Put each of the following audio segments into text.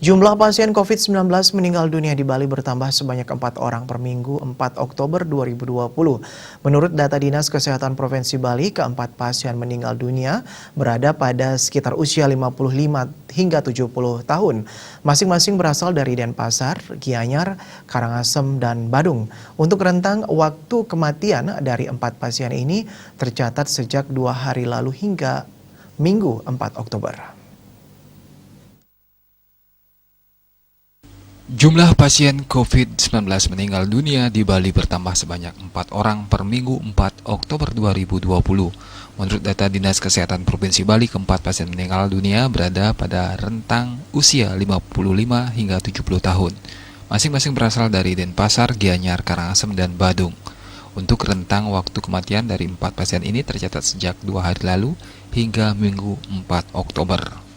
Jumlah pasien COVID-19 meninggal dunia di Bali bertambah sebanyak 4 orang per minggu 4 Oktober 2020. Menurut data Dinas Kesehatan Provinsi Bali, keempat pasien meninggal dunia berada pada sekitar usia 55 hingga 70 tahun. Masing-masing berasal dari Denpasar, Gianyar, Karangasem, dan Badung. Untuk rentang waktu kematian dari 4 pasien ini tercatat sejak 2 hari lalu hingga Minggu 4 Oktober. Jumlah pasien COVID-19 meninggal dunia di Bali bertambah sebanyak 4 orang per minggu 4 Oktober 2020. Menurut data Dinas Kesehatan Provinsi Bali, keempat pasien meninggal dunia berada pada rentang usia 55 hingga 70 tahun. Masing-masing berasal dari Denpasar, Gianyar, Karangasem, dan Badung. Untuk rentang waktu kematian dari 4 pasien ini tercatat sejak 2 hari lalu hingga Minggu 4 Oktober.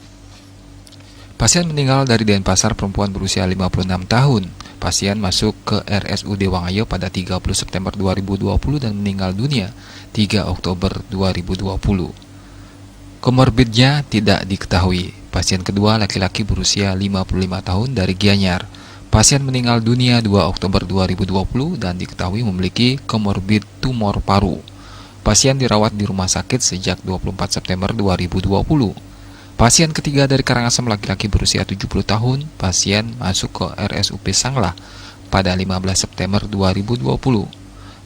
Pasien meninggal dari Denpasar perempuan berusia 56 tahun. Pasien masuk ke RSUD Wangayo pada 30 September 2020 dan meninggal dunia 3 Oktober 2020. Komorbidnya tidak diketahui. Pasien kedua laki-laki berusia 55 tahun dari Gianyar. Pasien meninggal dunia 2 Oktober 2020 dan diketahui memiliki komorbid tumor paru. Pasien dirawat di rumah sakit sejak 24 September 2020. Pasien ketiga dari Karangasem laki-laki berusia 70 tahun, pasien masuk ke RSUP Sanglah pada 15 September 2020.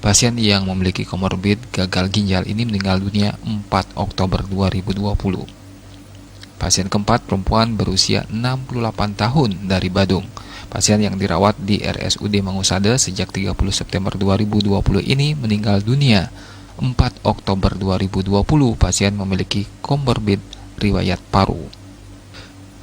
Pasien yang memiliki komorbid gagal ginjal ini meninggal dunia 4 Oktober 2020. Pasien keempat perempuan berusia 68 tahun dari Badung. Pasien yang dirawat di RSUD Mangusade sejak 30 September 2020 ini meninggal dunia 4 Oktober 2020. Pasien memiliki komorbid riwayat paru.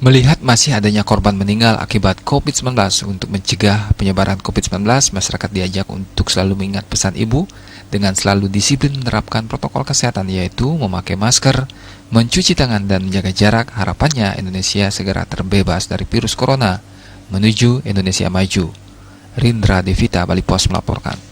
Melihat masih adanya korban meninggal akibat COVID-19, untuk mencegah penyebaran COVID-19, masyarakat diajak untuk selalu mengingat pesan ibu dengan selalu disiplin menerapkan protokol kesehatan, yaitu memakai masker, mencuci tangan, dan menjaga jarak. Harapannya Indonesia segera terbebas dari virus corona menuju Indonesia maju. Rindra Devita, Bali Pos melaporkan.